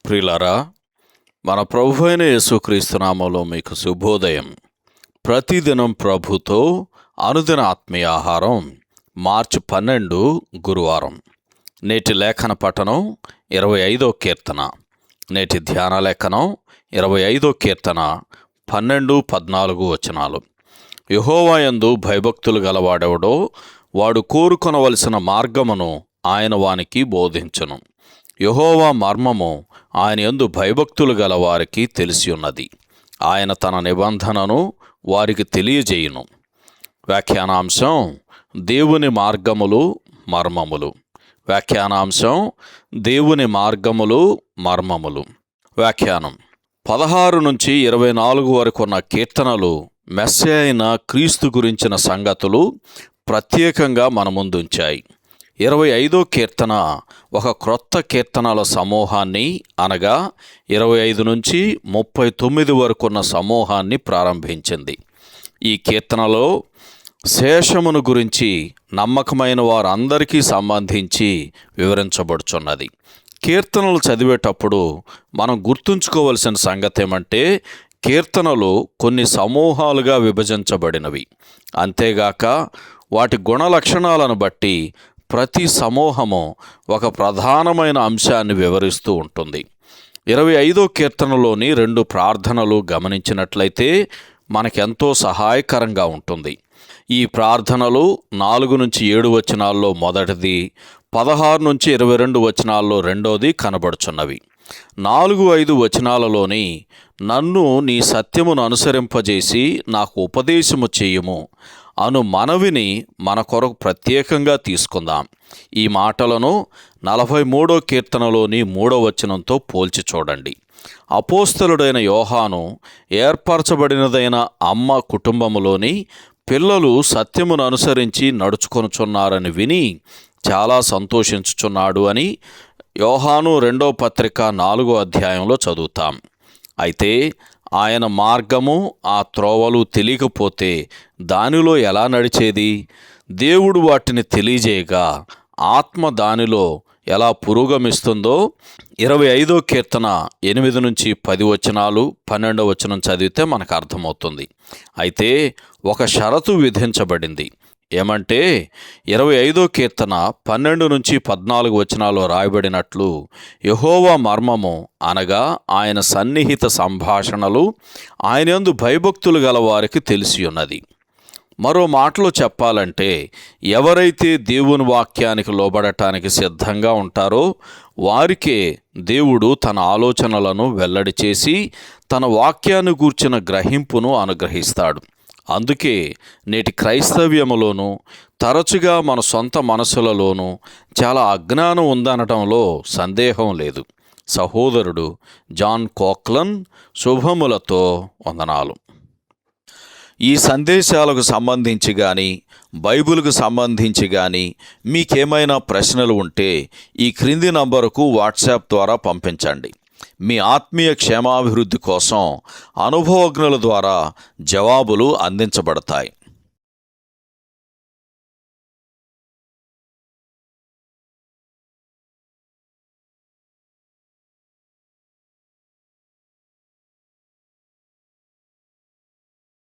ప్రియులారా, మన ప్రభువైన యేసుక్రీస్తు నామములో మీకు శుభోదయం. ప్రతిదినం ప్రభుతో అనుదిన ఆత్మీయ ఆహారం. మార్చి 12 గురువారం. నేటి లేఖన పఠనం 25వ కీర్తన. నేటి ధ్యాన లేఖనం 25వ కీర్తన 12-14 వచనాలు. యెహోవా యందు భయభక్తులు గలవాడెవడో వాడు కోరుకొనవలసిన మార్గమును ఆయన వానికి బోధించును. యెహోవా మర్మము ఆయన యందు భయభక్తులు గల వారికి తెలిసి ఉన్నది. ఆయన తన నిబంధనను వారికి తెలియజేయును. వ్యాఖ్యానాంశం: దేవుని మార్గములు మర్మములు. వ్యాఖ్యానాంశం: దేవుని మార్గములు మర్మములు. వ్యాఖ్యానం: 16 నుంచి 24 వరకు ఉన్న కీర్తనలు మెస్సీయ అయిన క్రీస్తు గురించిన సంగతులు ప్రత్యేకంగా మన ముందుంచాయి. 25వ కీర్తన ఒక క్రొత్త కీర్తనల సమూహాన్ని, అనగా 25 నుంచి 39 వరకున్న సమూహాన్ని ప్రారంభించింది. ఈ కీర్తనలో శేషమును గురించి నమ్మకమైన వారందరికీ సంబంధించి వివరించబడుచున్నది. కీర్తనలు చదివేటప్పుడు మనం గుర్తుంచుకోవలసిన సంగతి ఏమంటే, కీర్తనలు కొన్ని సమూహాలుగా విభజించబడినవి. అంతేగాక వాటి గుణలక్షణాలను బట్టి ప్రతి సమూహము ఒక ప్రధానమైన అంశాన్ని వివరిస్తూ ఉంటుంది. 25వ కీర్తనలోని 2 ప్రార్థనలు గమనించినట్లయితే మనకెంతో సహాయకరంగా ఉంటుంది. ఈ ప్రార్థనలు 4 నుంచి 7 వచనాల్లో మొదటిది, 16 నుంచి 22 వచనాల్లో రెండోది కనబడుచున్నవి. 4-5 వచనాలలోని నన్ను నీ సత్యమును అనుసరింపజేసి నాకు ఉపదేశము చేయుము అను మనవిని మన కొరకు ప్రత్యేకంగా తీసుకుందాం. ఈ మాటలను 43వ కీర్తనలోని 3వ వచనంతో పోల్చి చూడండి. అపోస్తలుడైన యోహాను ఏర్పరచబడినదైన అమ్మ కుటుంబములోని పిల్లలు సత్యమును అనుసరించి నడుచుకొనుచున్నారని విని చాలా సంతోషించుచున్నాడు అని యోహాను 2వ పత్రిక 4వ అధ్యాయంలో చదువుతాం. అయితే ఆయన మార్గము ఆ త్రోవలు తెలియకపోతే దానిలో ఎలా నడిచేది? దేవుడు వాటిని తెలియజేయగా ఆత్మ దానిలో ఎలా పురోగమిస్తుందో 25వ కీర్తన 8 నుంచి 10 వచనాలు, 12వ వచనం చదివితే మనకు అర్థమవుతుంది. అయితే ఒక షరతు విధించబడింది. ఏమంటే 25వ కీర్తన 12 నుంచి 14 వచనాల్లో రాయబడినట్లు, యెహోవా మర్మము అనగా ఆయన సన్నిహిత సంభాషణలు ఆయన యందు భయభక్తులు గల వారికి తెలిసి ఉన్నది. మరో మాటలో చెప్పాలంటే, ఎవరైతే దేవుని వాక్యానికి లోబడటానికి సిద్ధంగా ఉంటారో వారికే దేవుడు తన ఆలోచనలను వెల్లడి చేసి తన వాక్యాన్ని గూర్చిన గ్రహింపును అనుగ్రహిస్తాడు. అందుకే నేటి క్రైస్తవ్యములోనూ తరచుగా మన సొంత మనసులలోనూ చాలా అజ్ఞానం ఉందనటంలో సందేహం లేదు. సహోదరుడు జాన్ కోక్లన్ శుభములతో వందనాలు. ఈ సందేశాలకు సంబంధించి కానీ బైబిల్కు సంబంధించి కానీ మీకేమైనా ప్రశ్నలు ఉంటే ఈ క్రింది నంబరుకు వాట్సాప్ ద్వారా పంపించండి. మీ ఆత్మీయ క్షేమాభివృద్ధి కోసం అనుభవజ్ఞుల ద్వారా జవాబులు అందించబడతాయి.